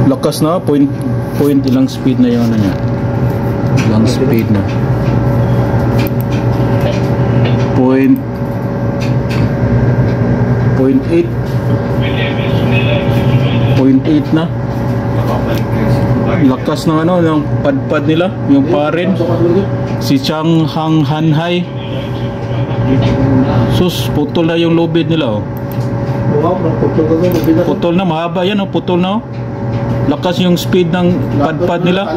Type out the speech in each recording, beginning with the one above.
Lakas na, point ilang speed na yung ano niya. Ilang speed na. Point 8 na. Lakas ng ano, yung padpad nila, yung parin. Si Chang Hang Hanhai. Sus, putol na yung lubid nila, oh. Putol na, mahaba yan, oh, putol na, oh. Lakas yung speed ng padpad nila.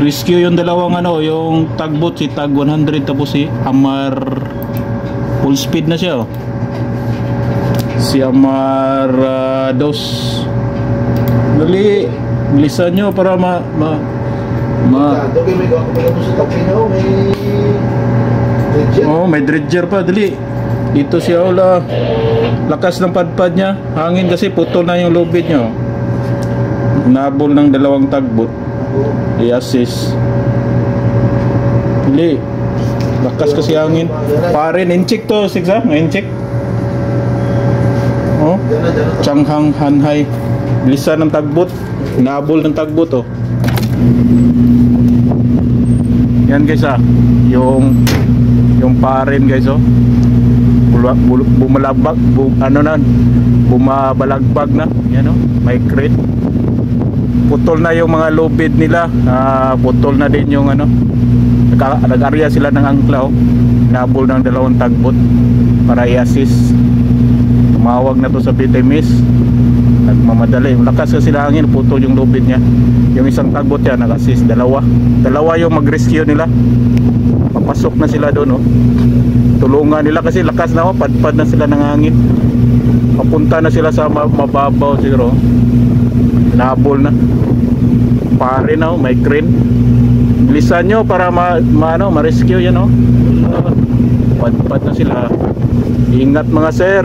Rescue yung dalawang ano, yung tugboat, si Tug 100, tapos si Amar, full speed na siya, oh. Si Amar Dos. Dali, bilisan nyo para may dredger pa, dali. Dito siya, wala. Lakas ng padpad niya. Hangin kasi putol na yung lubid niya, oh. Nabol ng dalawang tugboat, i-assist. Dili, lakas kasi hangin. Parin, incheck to, sigsa, incheck. Oh, Chang Hang Hanhai. Bilisan ng tugboat, nabol ng tugboat, oh. Yan guys, ah, yung parin guys, oh. Bumalagbag, bumabalagbag na. Yan, oh, may crate. Putol na yung mga lubid nila, putol na din yung ano, nag-area sila ng angkla, oh. Nabol ng dalawang tugboat para i-assist. Tumawag na to sa PTMIS, nagmamadali. Lakas kasi sila hangin, putol yung lubid niya. Yung isang tugboat yan, nag-assist. Dalawa yung mag-rescue nila. Papasok na sila doon, oh. Tulungan nila kasi lakas na, oh, padpad na sila ng hangin. Papunta na sila sa mababaw siguro. Nabol na. Pare na, oh, may crane. Bilisan nyo para ma-rescue yan, oh. Padpad na sila. Ingat mga sir.